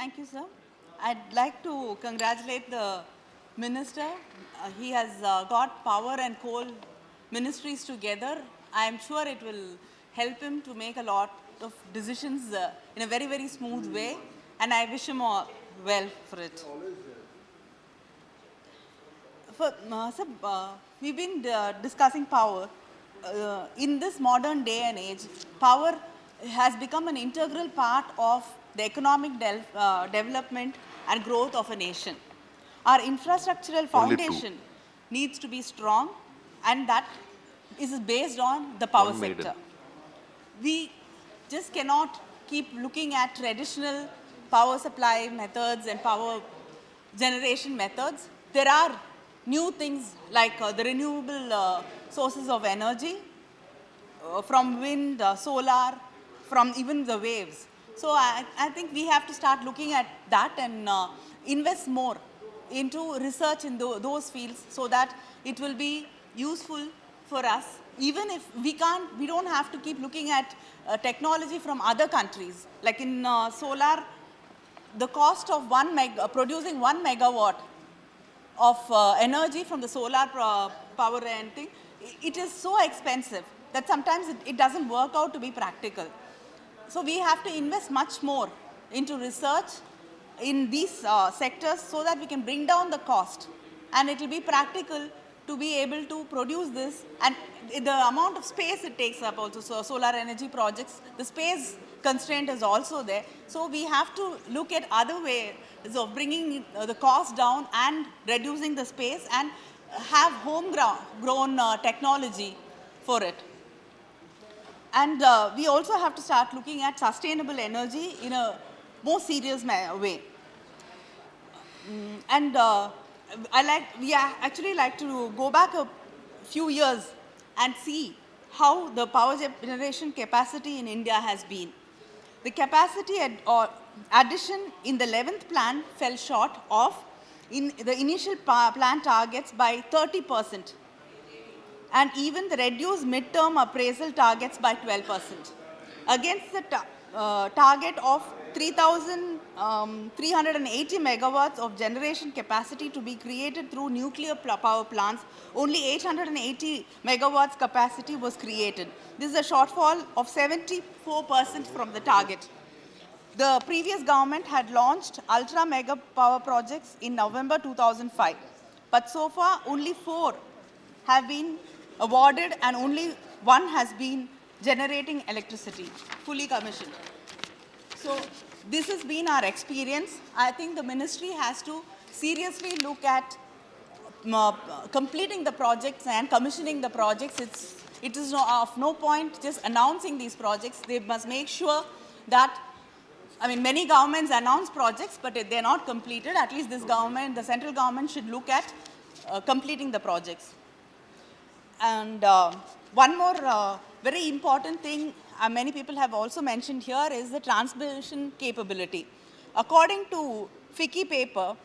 Thank you, sir. I'd like to congratulate the minister. He has got power and coal ministries together. I am sure it will help him to make a lot of decisions in a very, very smooth way. And I wish him all well for it. Sir, we've been discussing power. In this modern day and age, power has become an integral part of the economic development and growth of a nation. Our infrastructural Only two. foundation needs to be strong, and that is based on the power One maiden. sector. We just cannot keep looking at traditional power supply methods and power generation methods. There are new things like the renewable sources of energy from wind, solar, from even the waves. So I think we have to start looking at that and invest more into research in those fields so that it will be useful for us. Even if we don't have to keep looking at technology from other countries. Like in solar, the cost of producing 1 megawatt of energy from the solar power and thing, it is so expensive that sometimes it doesn't work out to be practical. So we have to invest much more into research in these sectors so that we can bring down the cost, and it will be practical to be able to produce this, and the amount of space it takes up also. So solar energy projects, the space constraint is also there. So we have to look at other ways of bringing the cost down and reducing the space and have homegrown technology for it. And we also have to start looking at sustainable energy in a more serious way. And we actually like to go back a few years and see how the power generation capacity in India has been. The capacity addition in the 11th plan fell short of in the initial plan targets by 30%, and even the reduced midterm appraisal targets by 12%. Against the target of 3,380 megawatts of generation capacity to be created through nuclear power plants, only 880 megawatts capacity was created. This is a shortfall of 74% from the target. The previous government had launched ultra mega power projects in November 2005, but so far only 4 have been awarded and only 1 has been generating electricity, fully commissioned. So this has been our experience. I think the ministry has to seriously look at completing the projects and commissioning the projects. It is of no point just announcing these projects. They must make sure that, I mean, many governments announce projects, but if they're not completed, at least this government, the central government should look at completing the projects. And one more very important thing many people have also mentioned here is the transmission capability. According to FICCI paper,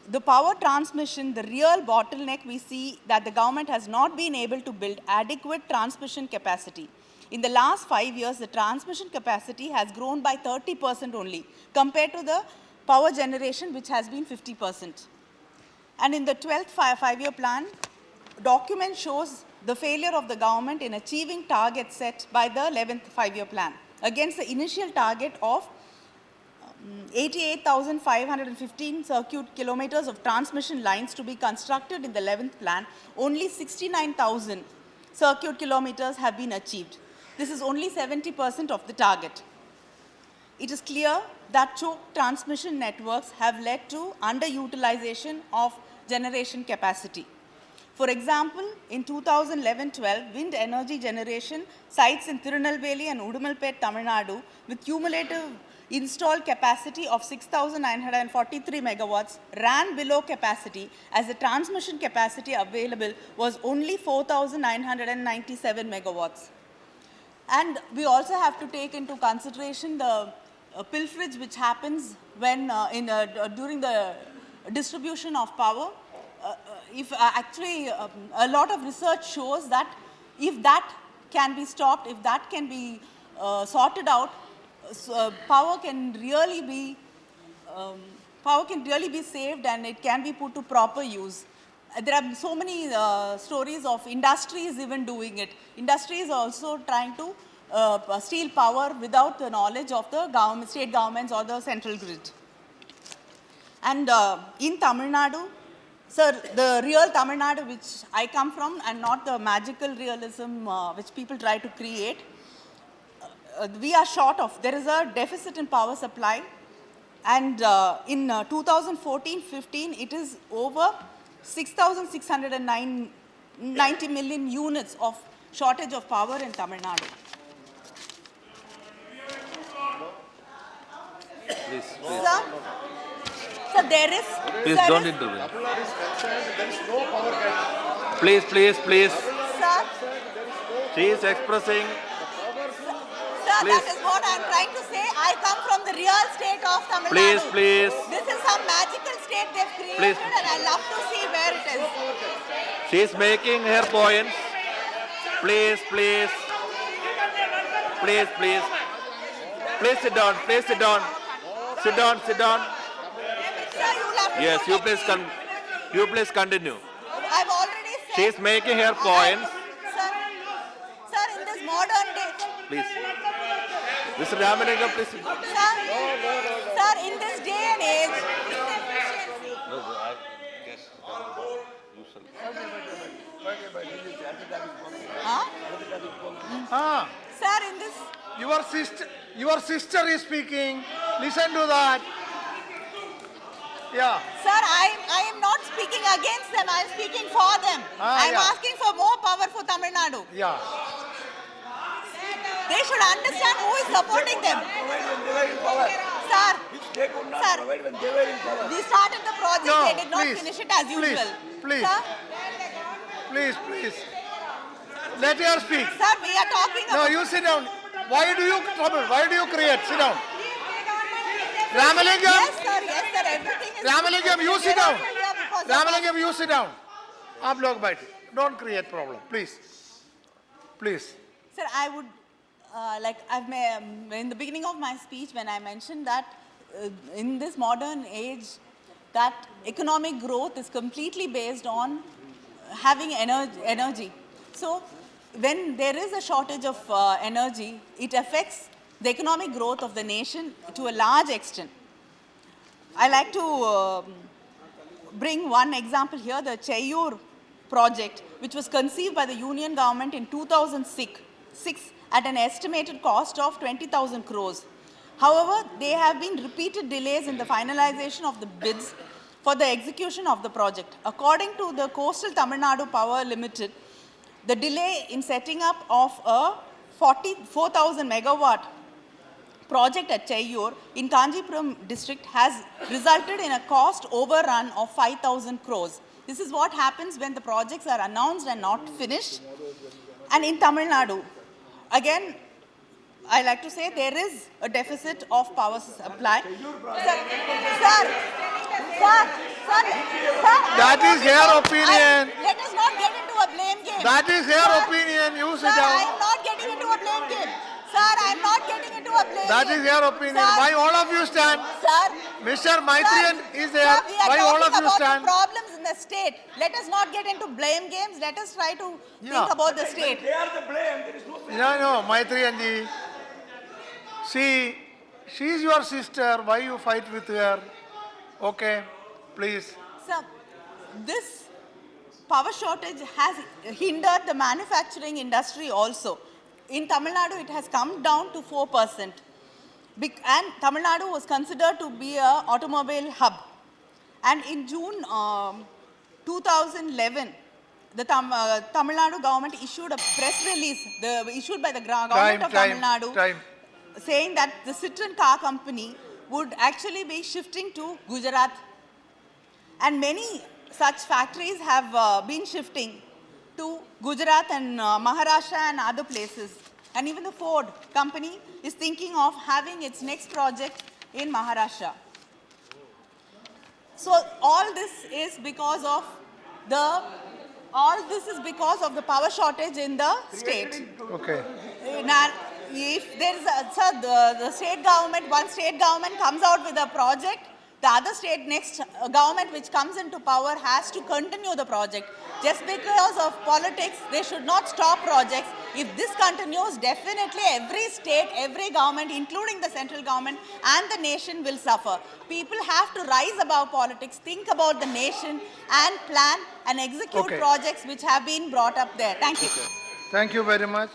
the power transmission, the real bottleneck we see that the government has not been able to build adequate transmission capacity. In the last 5 years, the transmission capacity has grown by 30% only compared to the power generation, which has been 50%. And in the 12th five-year plan, document shows the failure of the government in achieving targets set by the 11th five-year plan. Against the initial target of 88,515 circuit kilometers of transmission lines to be constructed in the 11th plan, only 69,000 circuit kilometers have been achieved. This is only 70% of the target. It is clear that choked transmission networks have led to underutilization of generation capacity. For example, in 2011-12, wind energy generation sites in Tirunelveli and Udumalpet, Tamil Nadu, with cumulative installed capacity of 6,943 megawatts, ran below capacity as the transmission capacity available was only 4,997 megawatts. And we also have to take into consideration the pilferage which happens when during the distribution of power. If actually a lot of research shows that if that can be stopped, if that can be sorted out, power can really be power can really be saved and it can be put to proper use. There are so many stories of industries even doing it. Industries also trying to steal power without the knowledge of the government, state governments or the central grid. And in Tamil Nadu, sir, the real Tamil Nadu which I come from and not the magical realism which people try to create, we are short of. There is a deficit in power supply. And in 2014-15, it is over 6,690 million units of shortage of power in Tamil Nadu. Please. Sir, there is... Please there don't is, intervene. There is no power cut. Please. Sir, She is expressing. sir, Please. that is what I am trying to say. I come from the real state of Tamil Please. Nadu. This is some magical state they've created Please. and I love to see where it is. She is making her points. Please. Please sit down. Sit down. Sir, you'll have to Yes, you protect please me. you please continue. I've already said... She is making her points. Sir, in this modern day... Please. Mr. Ramalingam, please. Sir, in this day and age... Ah, Sir, in this... your sister is speaking. Listen to that. Yeah. Sir, I am not speaking against them. I am speaking for them. I am Yeah. asking for more power for Tamil Nadu. Yeah. They should understand who is supporting them. Sir, we started the project. No, They did not please, finish it as usual. please. Sir, Please. Let her speak. sir, we are talking No, about... you sit down. Why do you trouble? Why do you create? Sit down. Ramalingam. Yes, sir, everything is... Ramalingam, you sit down. Because of- Ramalingam, you sit down. आप लोग बैठे. Don't create problem, please. Sir, I would, in the beginning of my speech, when I mentioned that in this modern age, that economic growth is completely based on having energy. So, when there is a shortage of energy, it affects the economic growth of the nation to a large extent. I like to bring one example here, the Cheyur project, which was conceived by the Union government in 2006 at an estimated cost of 20,000 crores. However, there have been repeated delays in the finalization of the bids for the execution of the project. According to the Coastal Tamil Nadu Power Limited, the delay in setting up of a 44,000 megawatt project at Cheyur in Kanjipuram district has resulted in a cost overrun of 5,000 crores. This is what happens when the projects are announced and not finished. And in Tamil Nadu, again, I like to say there is a deficit of power supply. That is her opinion. Let us not get into a blame game. That is her opinion. You sit Sir, I down. am not getting into a blame game. Sir, I am not getting into a blame That game. is her opinion. Sir, Why all of you stand? Sir, Mr. Maitrian is there. sir, we are Why all of talking you about stand? the problems in the state. Let us not get into blame games. Let us try to think about the state. No, Maitrian ji. See, she is your sister. Why you fight with her? Okay, please. Sir, this power shortage has hindered the manufacturing industry also. In Tamil Nadu, it has come down to 4%. And Tamil Nadu was considered to be an automobile hub. And in June 2011, the Tamil Nadu government issued a press release, issued by the government of Tamil Nadu, saying that the Citroen car company would actually be shifting to Gujarat. And many such factories have been shifting to Gujarat and Maharashtra and other places. And even the Ford company is thinking of having its next project in Maharashtra. So all this is because of the power shortage in the state. Okay. Now, if there is the state government, one state government comes out with a project, The other state, next government which comes into power has to continue the project. Just because of politics, they should not stop projects. If this continues, definitely every state, every government, including the central government and the nation will suffer. People have to rise above politics, think about the nation and plan and execute Okay. projects which have been brought up there. Thank you. Thank you very much.